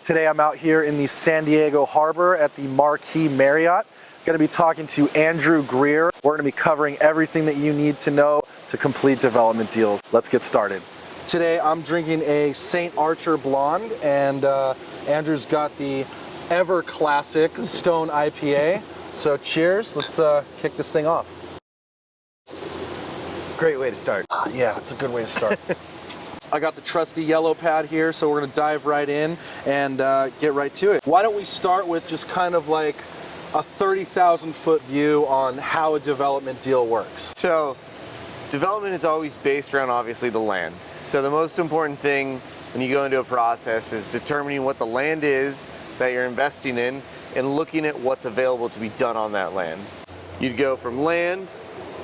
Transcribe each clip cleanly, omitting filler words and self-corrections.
Today I'm out here in the San Diego Harbor at the Marquis Marriott. Going to be talking to Andrew Greer. We're going to be covering everything that you need to know to complete development deals. Let's get started. Today I'm drinking a St. Archer Blonde, and Andrew's got the ever classic Stone IPA. So cheers, let's kick this thing off. Great way to start. Yeah, it's a good way to start. I got the trusty yellow pad here, so we're going to dive right in and get right to it. Why don't we start with just kind of like a 30,000 foot view on how a development deal works? So, development is always based around obviously the land. So the most important thing when you go into a process is determining what the land is that you're investing in and looking at what's available to be done on that land. You'd go from land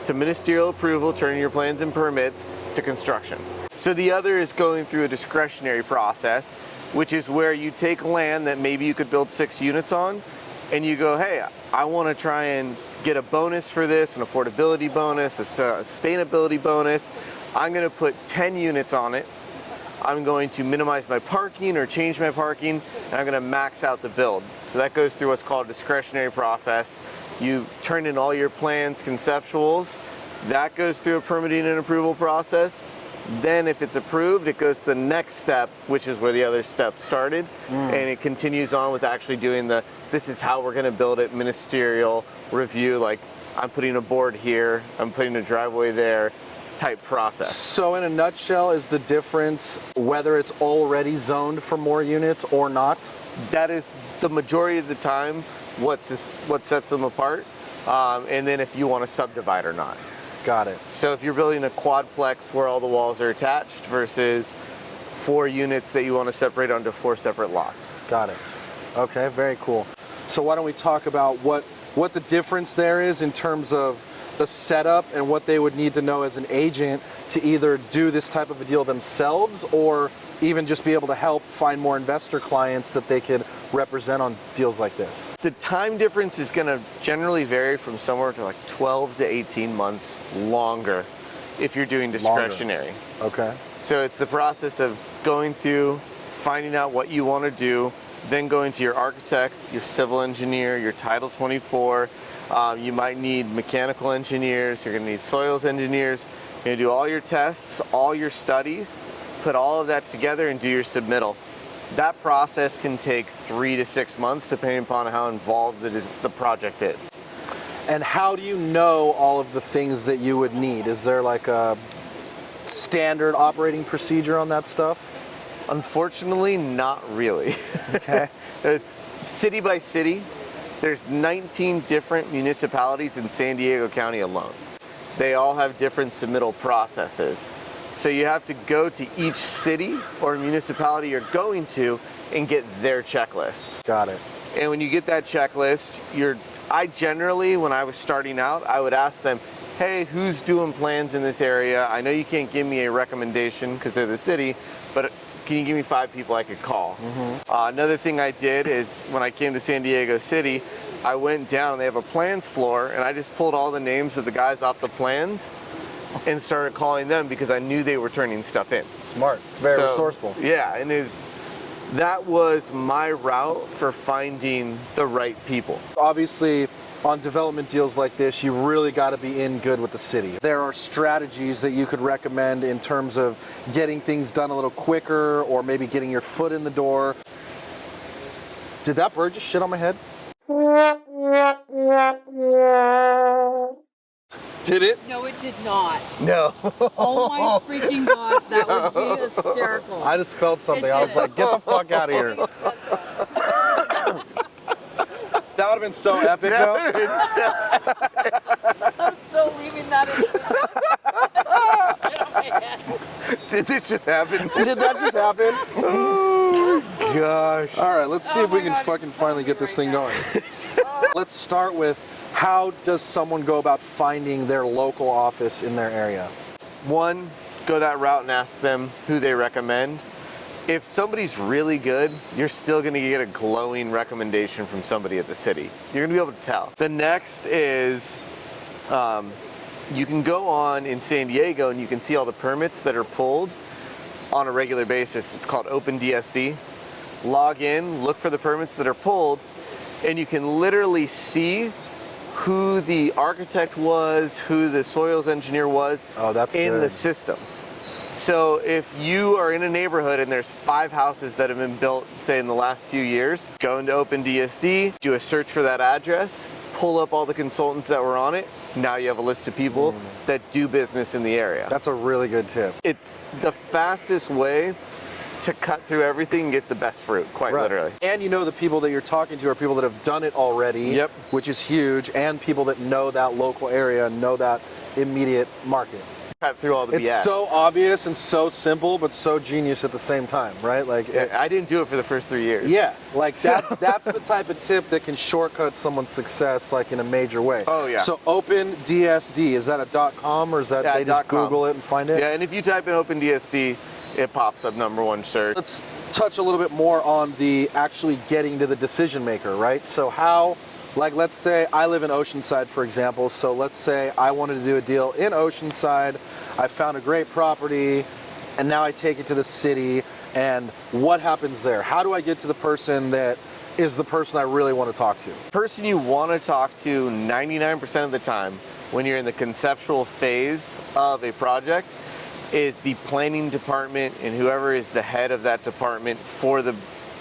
to ministerial approval, turning your plans and permits, to construction. So the other is going through a discretionary process, which is where you take land that maybe you could build 6 units on, and you go, hey, I want to try and get a bonus for this, an affordability bonus, a sustainability bonus. I'm going to put 10 units on it. I'm going to minimize my parking or change my parking, and I'm going to max out the build. So that goes through what's called a discretionary process. You turn in all your plans, conceptuals. That goes through a permitting and approval process. Then if it's approved, it goes to the next step, which is where the other step started. And it continues on with actually doing this is how we're going to build it, ministerial review, like I'm putting a board here, I'm putting a driveway there, type process. So in a nutshell, is the difference whether it's already zoned for more units or not? That is the majority of the time what sets them apart, and then if you want to subdivide or not. Got it. So if you're building a quadplex where all the walls are attached versus 4 units that you want to separate onto 4 separate lots. Got it. Okay, very cool. So why don't we talk about what the difference there is in terms of the setup and what they would need to know as an agent to either do this type of a deal themselves or even just be able to help find more investor clients that they could represent on deals like this. The time difference is going to generally vary from somewhere to like 12 to 18 months longer if you're doing discretionary. Longer. Okay. So it's the process of going through, finding out what you want to do, then going to your architect, your civil engineer, your Title 24. You might need mechanical engineers, you're going to need soils engineers. You're going to do all your tests, all your studies, put all of that together and do your submittal. That process can take 3 to 6 months depending upon how involved the project is. And how do you know all of the things that you would need? Is there like a standard operating procedure on that stuff? Unfortunately, not really. Okay. City by city, there's 19 different municipalities in San Diego County alone. They all have different submittal processes. So you have to go to each city or municipality you're going to and get their checklist. Got it. And when you get that checklist, I generally, when I was starting out, I would ask them, hey, who's doing plans in this area? I know you can't give me a recommendation because they're the city, but can you give me 5 people I could call? Another thing I did is when I came to San Diego City, I went down, they have a plans floor, and I just pulled all the names of the guys off the plans and started calling them because I knew they were turning stuff in. Smart. It's very resourceful. Yeah, and that was my route for finding the right people. Obviously, on development deals like this, you really got to be in good with the city. There are strategies that you could recommend in terms of getting things done a little quicker or maybe getting your foot in the door. Did that bird just shit on my head? Did it? No, it did not. No. Oh my freaking God, that would be hysterical. I just felt something. I was like, get the fuck out of here. That would have been so epic, though. I'm so leaving that in. Did this just happen? Did that just happen? Oh, gosh. All right, let's see if we can fucking finally get this thing going. Let's start with, how does someone go about finding their local office in their area? 1, go that route and ask them who they recommend. If somebody's really good, you're still going to get a glowing recommendation from somebody at the city. You're going to be able to tell. The next is you can go on in San Diego and you can see all the permits that are pulled on a regular basis. It's called OpenDSD. log in, look for the permits that are pulled, and you can literally see who the architect was, who the soils engineer was in the system. So if you are in a neighborhood and there's 5 houses that have been built, say in the last few years, go into OpenDSD, do a search for that address, pull up all the consultants that were on it. Now you have a list of people that do business in the area. That's a really good tip. It's the fastest way to cut through everything and get the best fruit, quite literally. And you know the people that you're talking to are people that have done it already, which is huge, and people that know that local area, know that immediate market. Cut through all the BS. It's so obvious and so simple, but so genius at the same time, right? Like, I didn't do it for the first 3 years. Yeah, like that's the type of tip that can shortcut someone's success, like in a major way. Oh yeah. So OpenDSD, is that a .com or is that they just Google it and find it? Yeah, and if you type in OpenDSD, it pops up #1 search. Let's touch a little bit more on the actually getting to the decision maker, right? So how, like let's say I live in Oceanside, for example. So let's say I wanted to do a deal in Oceanside. I found a great property and now I take it to the city, and what happens there? How do I get to the person that is the person I really want to talk to? The person you want to talk to 99% of the time when you're in the conceptual phase of a project is the planning department and whoever is the head of that department for the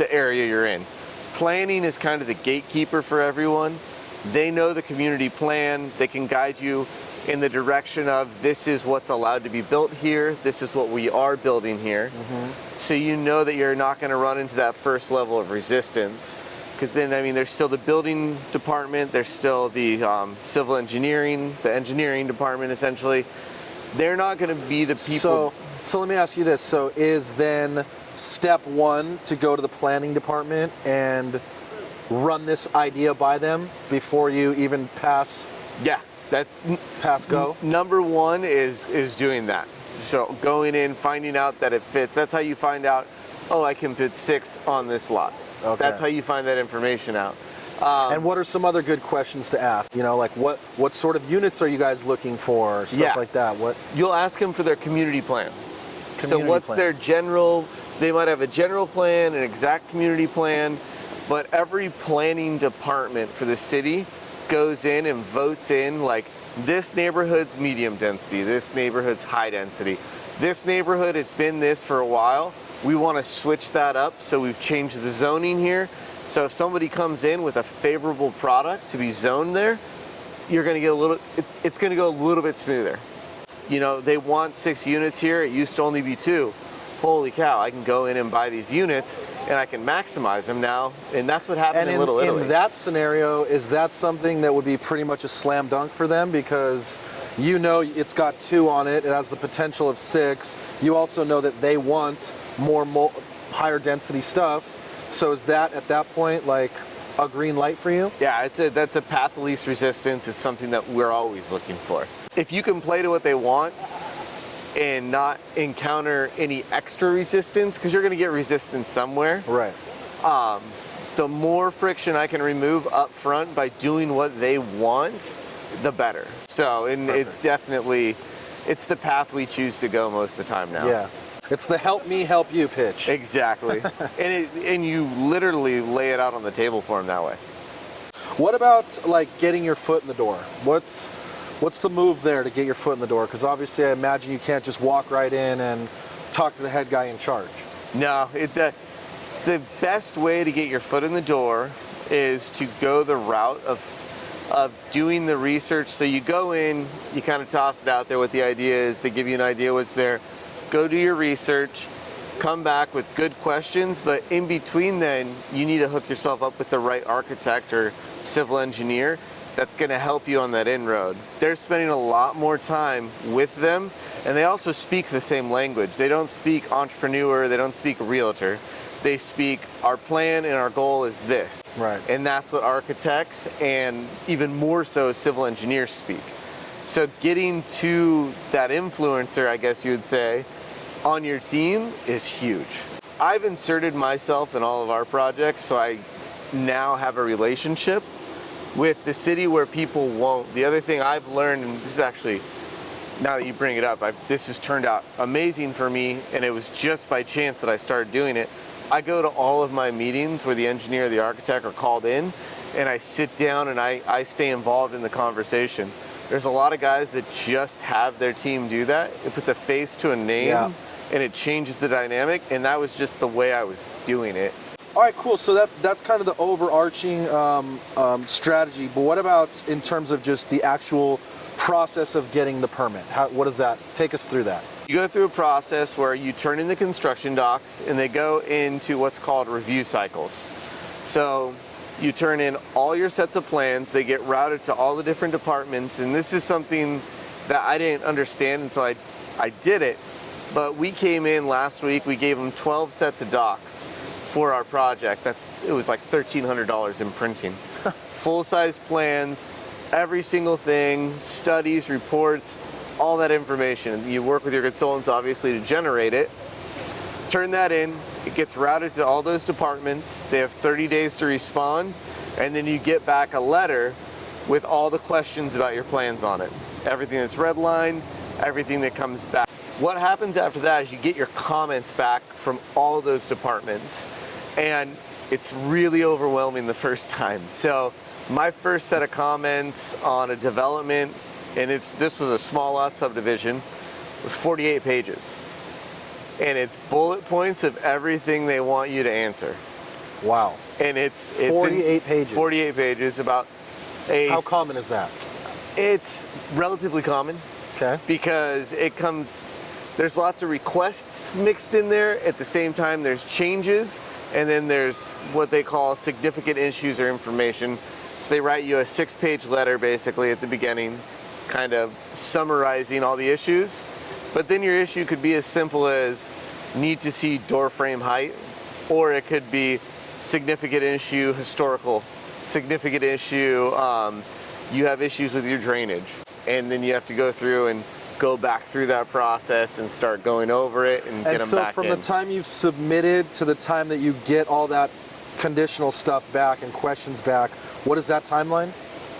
area you're in. Planning is kind of the gatekeeper for everyone. They know the community plan. They can guide you in the direction of this is what's allowed to be built here. This is what we are building here. So you know that you're not going to run into that first level of resistance. Because then, I mean, there's still the building department. There's still the civil engineering, the engineering department, essentially. They're not going to be the people. So let me ask you this. So is then step 1 to go to the planning department and run this idea by them before you even pass? Yeah, that's pass go. #1 is doing that. So going in, finding out that it fits. That's how you find out, oh, I can put 6 on this lot. Okay. That's how you find that information out. And what are some other good questions to ask? You know, like what sort of units are you guys looking for? Stuff like that. What you'll ask them for their community plan. So what's their general? They might have a general plan, an exact community plan, but every planning department for the city goes in and votes in like this neighborhood's medium density, this neighborhood's high density. This neighborhood has been this for a while. We want to switch that up, so we've changed the zoning here. So if somebody comes in with a favorable product to be zoned there, you're going to get it's going to go a little bit smoother. You know, they want 6 units here. It used to only be 2. Holy cow, I can go in and buy these units and I can maximize them now. And that's what happened in Little Italy. In that scenario, is that something that would be pretty much a slam dunk for them? Because you know it's got 2 on it. It has the potential of 6. You also know that they want more higher density stuff. So is that at that point like a green light for you? Yeah, that's a path of least resistance. It's something that we're always looking for. If you can play to what they want and not encounter any extra resistance, because you're going to get resistance somewhere. Right. The more friction I can remove up front by doing what they want, the better. So, and it's definitely, it's the path we choose to go most of the time now. Yeah. It's the help me, help you pitch. Exactly. and you literally lay it out on the table for them that way. What about like getting your foot in the door? What's the move there to get your foot in the door? Because obviously I imagine you can't just walk right in and talk to the head guy in charge. No, the best way to get your foot in the door is to go the route of doing the research. So you go in, you kind of toss it out there what the idea is, they give you an idea what's there. Go do your research, come back with good questions, but in between then, you need to hook yourself up with the right architect or civil engineer that's gonna help you on that inroad. They're spending a lot more time with them, and they also speak the same language. They don't speak entrepreneur, they don't speak realtor. They speak, our plan and our goal is this. Right. And that's what architects and even more so civil engineers speak. So getting to that influencer, I guess you would say, on your team is huge. I've inserted myself in all of our projects, so I now have a relationship with the city where people won't. The other thing I've learned, and this is actually, now that you bring it up, this has turned out amazing for me, and it was just by chance that I started doing it. I go to all of my meetings where the engineer or the architect are called in, and I sit down and I stay involved in the conversation. There's a lot of guys that just have their team do that. It puts a face to a name, and it changes the dynamic, and that was just the way I was doing it. All right, cool. So that's kind of the overarching strategy. But what about in terms of just the actual process of getting the permit? What does that take us through that? You go through a process where you turn in the construction docs, and they go into what's called review cycles. So you turn in all your sets of plans. They get routed to all the different departments, and this is something that I didn't understand until I did it. But we came in last week. We gave them 12 sets of docs for our project. It was like $1,300 in printing. Full-size plans, every single thing, studies, reports, all that information. You work with your consultants, obviously, to generate it. Turn that in. It gets routed to all those departments. They have 30 days to respond, and then you get back a letter with all the questions about your plans on it. Everything that's redlined, everything that comes back. What happens after that is you get your comments back from all of those departments, and it's really overwhelming the first time. So my first set of comments on a development, and this was a small lot subdivision, was 48 pages. And it's bullet points of everything they want you to answer. Wow. And it's 48 pages. 48 pages about How common is that? It's relatively common. Okay. Because there's lots of requests mixed in there. At the same time, there's changes, and then there's what they call significant issues or information. So they write you a 6-page letter basically at the beginning, kind of summarizing all the issues. But then your issue could be as simple as need to see door frame height, or it could be significant issue historical, significant issue you have issues with your drainage, and then you have to go through and go back through that process and start going over it and get them back in. And so from the time you've submitted to the time that you get all that conditional stuff back and questions back, what is that timeline?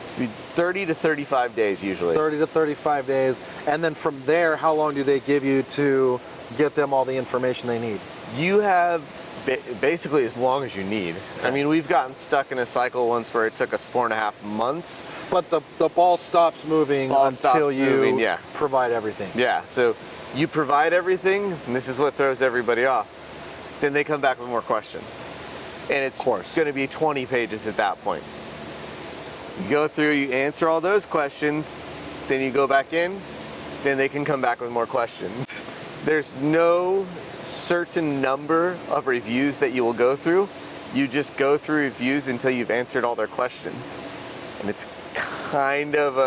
It's 30 to 35 days usually. 30 to 35 days. And then from there, how long do they give you to get them all the information they need? You have basically as long as you need. I mean, we've gotten stuck in a cycle once where it took us 4.5 months. But the ball stops moving until you provide everything. Yeah, so you provide everything, and this is what throws everybody off. Then they come back with more questions. And it's going to be 20 pages at that point. You go through, you answer all those questions, then you go back in, then they can come back with more questions. There's no certain number of reviews that you will go through. You just go through reviews until you've answered all their questions. And it's kind of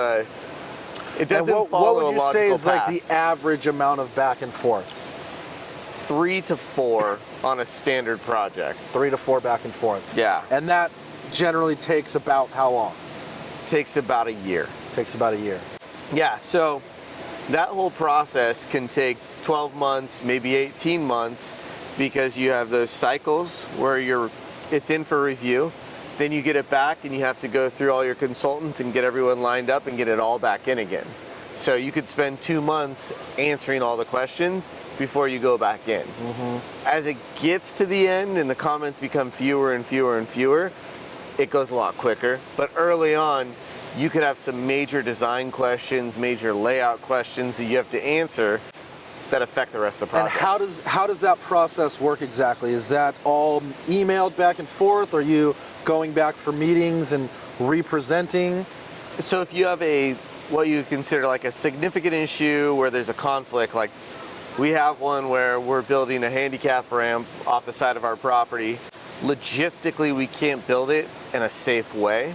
it doesn't follow a logical path. What would you say is like the average amount of back and forths? 3 to 4 on a standard project. 3 to 4 back and forths. Yeah. And that generally takes about how long? Takes about a year. Takes about a year. Yeah, so that whole process can take 12 months, maybe 18 months, because you have those cycles where it's in for review. Then you get it back and you have to go through all your consultants and get everyone lined up and get it all back in again. So you could spend 2 months answering all the questions before you go back in. Mm-hmm. As it gets to the end and the comments become fewer and fewer and fewer, it goes a lot quicker. But early on, you could have some major design questions, major layout questions that you have to answer that affect the rest of the project. And how does that process work exactly? Is that all emailed back and forth? Are you going back for meetings and representing? So if you have what you consider like a significant issue where there's a conflict, like we have one where we're building a handicap ramp off the side of our property. Logistically, we can't build it in a safe way.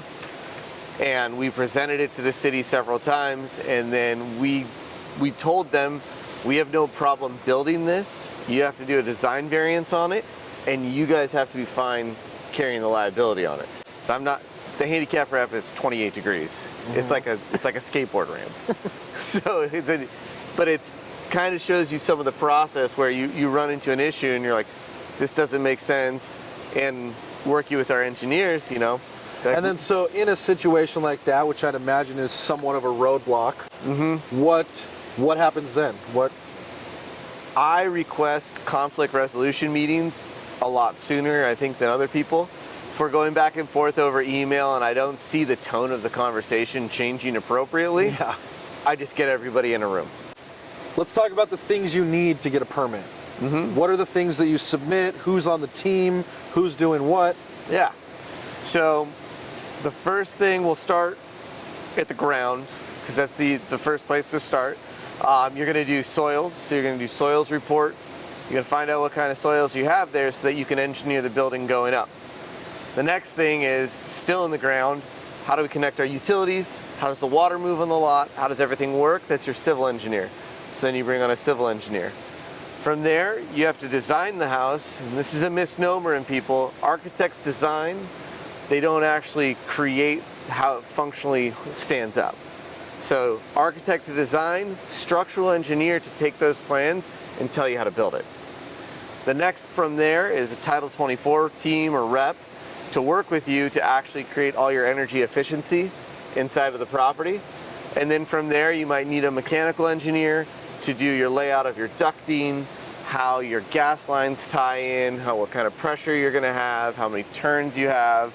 And we presented it to the city several times, and then we told them, we have no problem building this. You have to do a design variance on it, and you guys have to be fine carrying the liability on it. So the handicap ramp is 28 degrees. Mm-hmm. It's like a skateboard ramp. So but it's kind of shows you some of the process where you run into an issue and you're like, this doesn't make sense, and working with our engineers, And then so in a situation like that, which I'd imagine is somewhat of a roadblock, mm-hmm. What happens then? I request conflict resolution meetings a lot sooner, I think, than other people. If we're going back and forth over email and I don't see the tone of the conversation changing appropriately, Yeah. I just get everybody in a room. Let's talk about the things you need to get a permit. What are the things that you submit? Who's on the team? Who's doing what? Yeah. So the first thing, we'll start at the ground because that's the first place to start. You're going to do soils. So you're going to do soils report. You're going to find out what kind of soils you have there so that you can engineer the building going up. The next thing is still in the ground. How do we connect our utilities? How does the water move on the lot? How does everything work? That's your civil engineer. So then you bring on a civil engineer. From there, you have to design the house, and this is a misnomer in people. Architects design, they don't actually create how it functionally stands up. So architect to design, structural engineer to take those plans and tell you how to build it. The next from there is a Title 24 team or rep to work with you to actually create all your energy efficiency inside of the property. And then from there, you might need a mechanical engineer to do your layout of your ducting, how your gas lines tie in, what kind of pressure you're going to have, how many turns you have.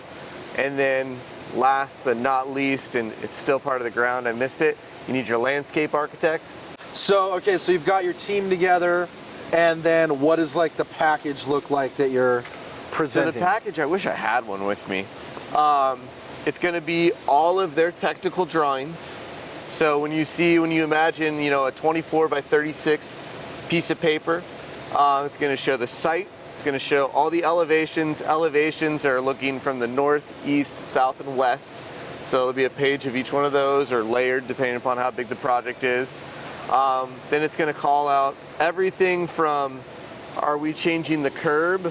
And then last but not least, and it's still part of the ground, I missed it, you need your landscape architect. So, okay, so you've got your team together, and then what does like the package look like that you're presenting? So the package, I wish I had one with me. It's going to be all of their technical drawings. So when you imagine, a 24 by 36 piece of paper, it's going to show the site. It's going to show all the elevations. Elevations are looking from the north, east, south, and west. So there'll be a page of each one of those, or layered depending upon how big the project is. Then it's going to call out everything from, are we changing the curb?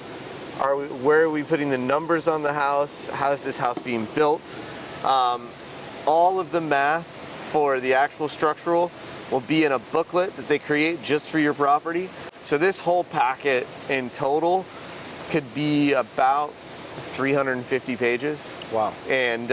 Where are we putting the numbers on the house? How is this house being built? All of the math for the actual structural will be in a booklet that they create just for your property. So this whole packet in total could be about 350 pages. Wow. And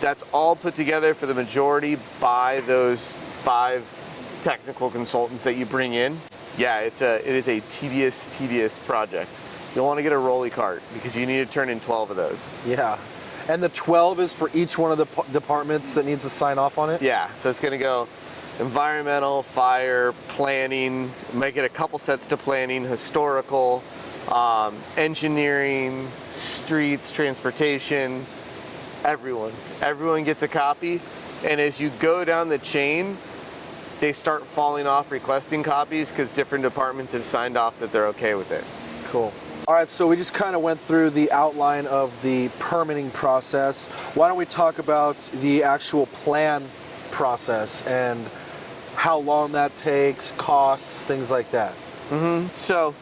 that's all put together for the majority by those 5 technical consultants that you bring in. Yeah, it is a tedious project. You'll want to get a rolly cart because you need to turn in 12 of those. Yeah. And the 12 is for each one of the departments that needs to sign off on it? Yeah, so it's going to go environmental, fire, planning, make it a couple sets to planning, historical, engineering, streets, transportation, everyone gets a copy. And as you go down the chain, they start falling off requesting copies because different departments have signed off that they're okay with it. Cool. All right, so we just kind of went through the outline of the permitting process. Why don't we talk about the actual plan process and how long that takes, costs, things like that? So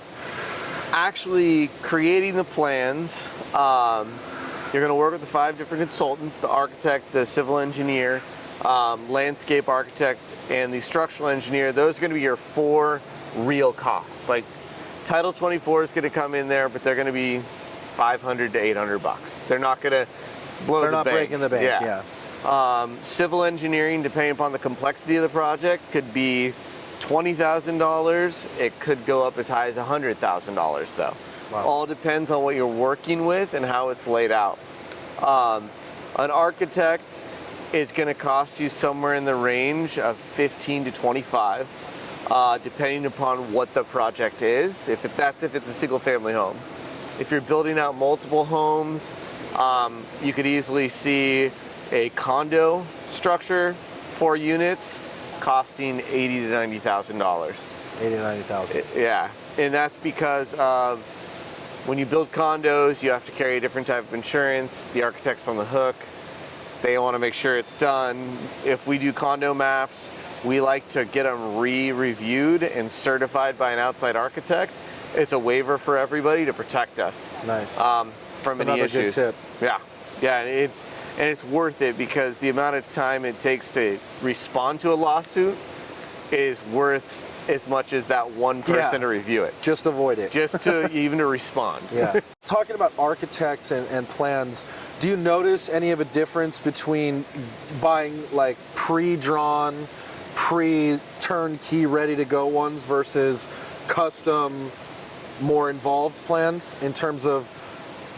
actually creating the plans, you're going to work with the 5 different consultants, the architect, the civil engineer, landscape architect, and the structural engineer. Those are going to be your 4 real costs. Like Title 24 is going to come in there, but they're going to be $500 to $800. They're not going to blow the bank. They're not breaking the bank, yeah. Civil engineering, depending upon the complexity of the project, could be $20,000. It could go up as high as $100,000 though. Wow. All depends on what you're working with and how it's laid out. An architect is going to cost you somewhere in the range of $15 to $25, depending upon what the project is. If it's a single family home. If you're building out multiple homes, you could easily see a condo structure, 4 units, costing $80,000 to $90,000. $80,000 to $90,000. Yeah, and that's because of when you build condos, you have to carry a different type of insurance. The architect's on the hook. They want to make sure it's done. If we do condo maps, we like to get them re-reviewed and certified by an outside architect. It's a waiver for everybody to protect us. Nice. From That's any another issues. good tip. Yeah, and it's worth it because the amount of time it takes to respond to a lawsuit is worth as much as that one person to review it. Just avoid it. Just to even to respond. Yeah. Talking about architects and plans, do you notice any of a difference between buying like pre-drawn, pre-turnkey, ready to go ones versus custom, more involved plans in terms of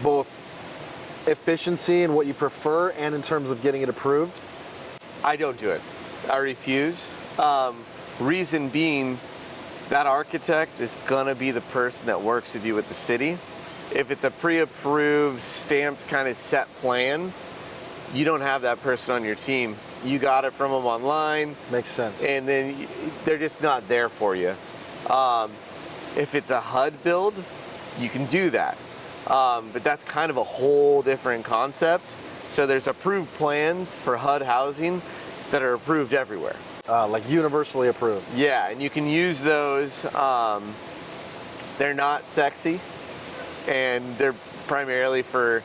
both efficiency and what you prefer and in terms of getting it approved? I don't do it. I refuse. Reason being, that architect is gonna be the person that works with you with the city. If it's a pre-approved, stamped kind of set plan, you don't have that person on your team. You got it from them online. Makes sense. And then they're just not there for you. If it's a HUD build, you can do that. But that's kind of a whole different concept. So there's approved plans for HUD housing that are approved everywhere. Like universally approved. Yeah, and you can use those. They're not sexy, and they're primarily for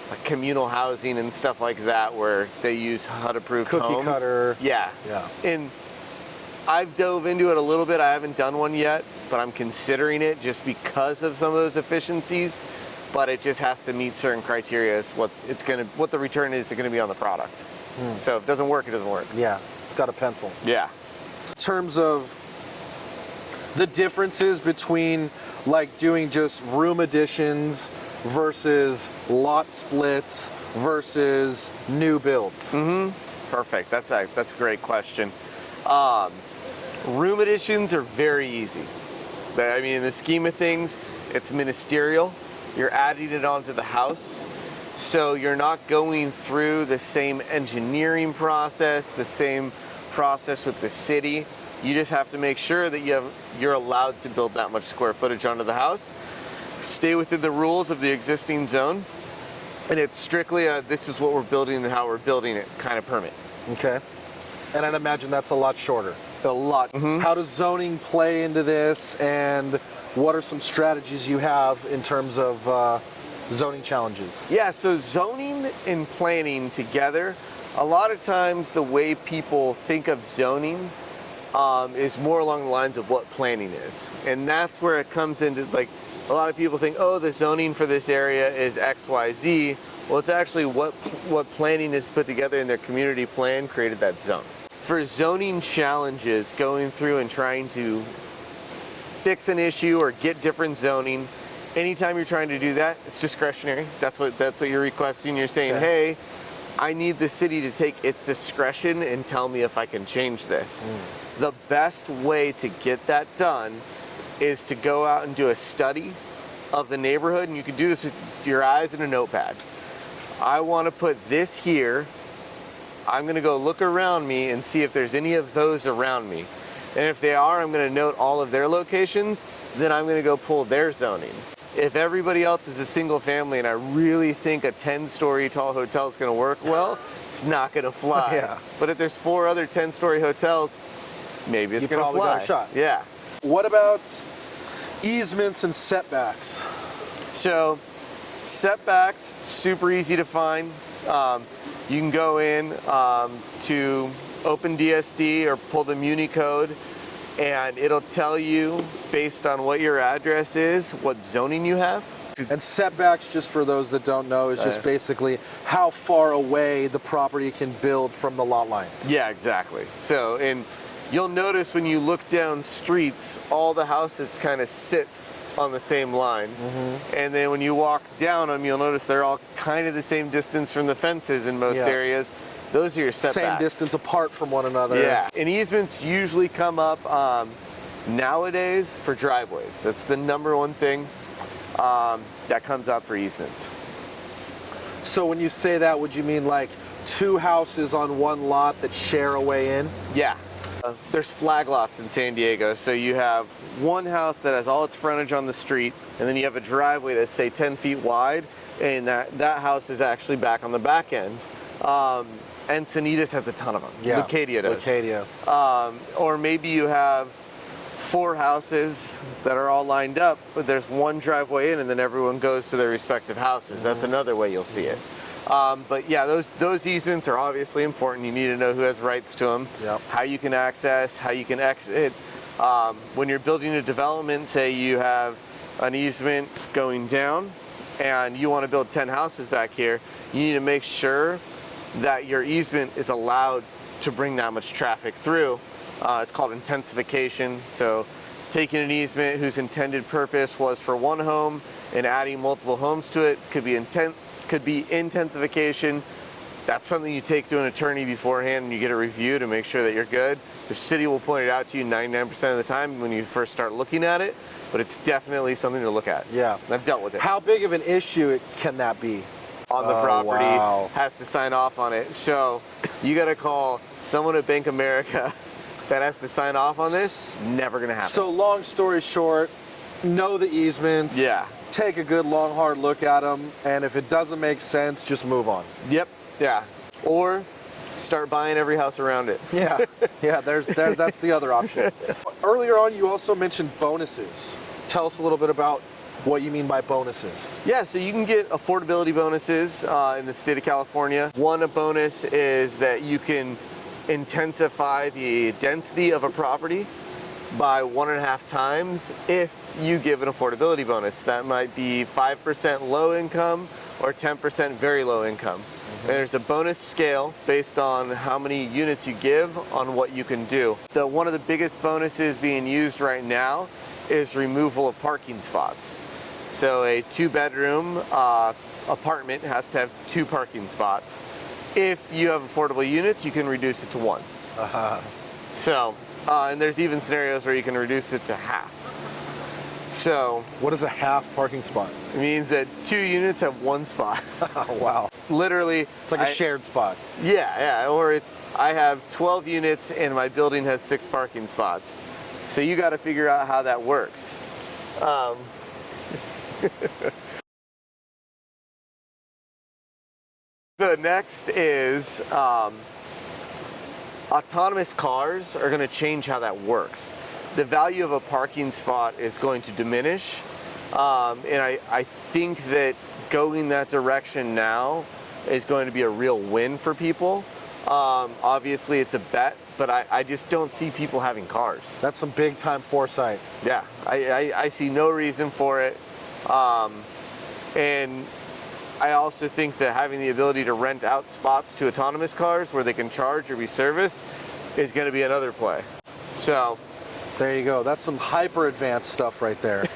like communal housing and stuff like that, where they use HUD-approved homes. Cookie cutter. Yeah. And I've dove into it a little bit. I haven't done one yet, but I'm considering it just because of some of those efficiencies. But it just has to meet certain criteria as what the return is going to be on the product. So if it doesn't work, it doesn't work. Yeah, it's got a pencil. Yeah. In terms of the differences between like doing just room additions versus lot splits versus new builds. Perfect. That's a great question. Room additions are very easy. I mean, in the scheme of things, it's ministerial. You're adding it onto the house. So you're not going through the same engineering process, the same process with the city. You just have to make sure that you're allowed to build that much square footage onto the house. Stay within the rules of the existing zone. And it's strictly this is what we're building and how we're building it kind of permit. Okay. And I'd imagine that's a lot shorter. A lot. How does zoning play into this, and what are some strategies you have in terms of zoning challenges? Yeah, so zoning and planning together, a lot of times the way people think of zoning is more along the lines of what planning is. And that's where it comes into, like, a lot of people think, oh, the zoning for this area is X, Y, Z. Well, it's actually what planning is put together in their community plan created that zone. For zoning challenges, going through and trying to fix an issue or get different zoning, anytime you're trying to do that, it's discretionary. That's what you're requesting. You're saying, hey, I need the city to take its discretion and tell me if I can change this. The best way to get that done is to go out and do a study of the neighborhood, and you can do this with your eyes and a notepad. I want to put this here. I'm going to go look around me and see if there's any of those around me. And if they are, I'm going to note all of their locations. Then I'm going to go pull their zoning. If everybody else is a single family and I really think a 10-story tall hotel is going to work well, it's not going to fly. Yeah. But if there's 4 other 10-story hotels, maybe it's going to fly. Got a shot. Yeah. What about easements and setbacks? So setbacks, super easy to find. You can go in to OpenDSD or pull the Muni code, and it'll tell you, based on what your address is, what zoning you have. And setbacks, just for those that don't know, is just basically how far away the property can build from the lot lines. Yeah, exactly. So, and you'll notice when you look down streets, all the houses kind of sit on the same line. And then when you walk down them, you'll notice they're all kind of the same distance from the fences in most areas. Those are your setbacks. Same distance apart from one another. Yeah, and easements usually come up nowadays for driveways. That's the number one thing that comes up for easements. So when you say that, would you mean like 2 houses on one lot that share a way in? Yeah. There's flag lots in San Diego, so you have one house that has all its frontage on the street, and then you have a driveway that's, say, 10 feet wide, and that house is actually back on the back end. Encinitas has a ton of them. Yeah, Lucadia does. Lucadia. Or maybe you have 4 houses that are all lined up, but there's one driveway in, and then everyone goes to their respective houses. That's another way you'll see it. But yeah, those easements are obviously important. You need to know who has rights to them, how you can access, how you can exit. When you're building a development, say you have an easement going down and you want to build 10 houses back here, you need to make sure that your easement is allowed to bring that much traffic through. It's called intensification. So taking an easement whose intended purpose was for one home and adding multiple homes to it. Could be intensification. That's something you take to an attorney beforehand and you get a review to make sure that you're good. The city will point it out to you 99% of the time when you first start looking at it, but it's definitely something to look at. Yeah. I've dealt with it. How big of an issue can that be? On the property, wow. has to sign off on it. So you got to call someone at Bank America that has to sign off on this. Never gonna happen. So long story short, know the easements. Yeah. Take a good long hard look at them, and if it doesn't make sense, just move on. Yep. Yeah. Or start buying every house around it. Yeah. Yeah. That's the other option. Earlier on, you also mentioned bonuses. Tell us a little bit about what you mean by bonuses. Yeah, so you can get affordability bonuses in the state of California. One bonus is that you can intensify the density of a property by 1.5 times if you give an affordability bonus. That might be 5% low income or 10% very low income. And there's a bonus scale based on how many units you give on what you can do. One of the biggest bonuses being used right now is removal of parking spots. So a 2-bedroom apartment has to have 2 parking spots. If you have affordable units, you can reduce it to 1. So, and there's even scenarios where you can reduce it to half. So, what is a half parking spot? It means that 2 units have 1 spot. Wow. Literally. It's like a shared spot. Yeah, or I have 12 units and my building has 6 parking spots. So you got to figure out how that works. The next is autonomous cars are going to change how that works. The value of a parking spot is going to diminish, and I think that going that direction now is going to be a real win for people. Obviously it's a bet, but I just don't see people having cars. That's some big time foresight. Yeah, I see no reason for it. And I also think that having the ability to rent out spots to autonomous cars where they can charge or be serviced is going to be another play. So there you go. That's some hyper advanced stuff right there.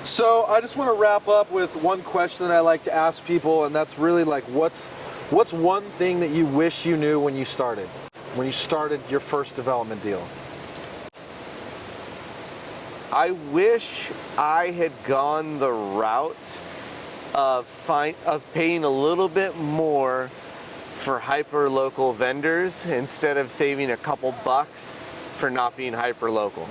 So I just want to wrap up with one question that I like to ask people, and that's really like, what's one thing that you wish you knew when you started your first development deal? I wish I had gone the route of paying a little bit more for hyper-local vendors instead of saving a couple bucks for not being hyper-local.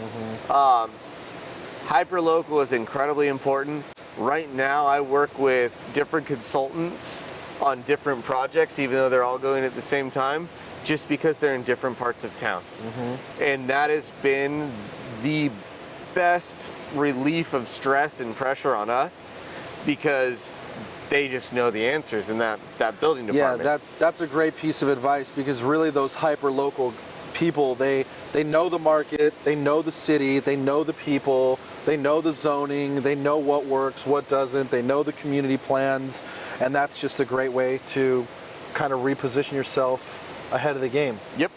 Hyper-local is incredibly important. Right now I work with different consultants on different projects, even though they're all going at the same time, just because they're in different parts of town. And that has been the best relief of stress and pressure on us, because they just know the answers in that building department. Yeah, that's a great piece of advice, because really those hyper-local people, they know the market, they know the city, they know the people, they know the zoning, they know what works, what doesn't, they know the community plans, and that's just a great way to kind of reposition yourself ahead of the game. Yep.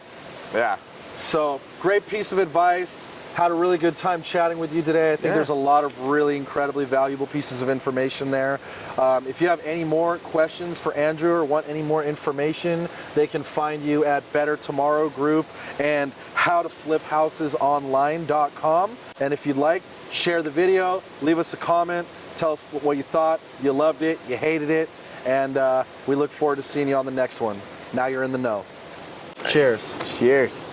Yeah. So, great piece of advice. Had a really good time chatting with you today. I think there's a lot of really incredibly valuable pieces of information there. If you have any more questions for Andrew or want any more information, they can find you at Better Tomorrow Group and howtofliphousesonline.com. And if you'd like, share the video, leave us a comment, tell us what you thought, you loved it, you hated it, and we look forward to seeing you on the next one. Now you're in the know. Cheers. Cheers.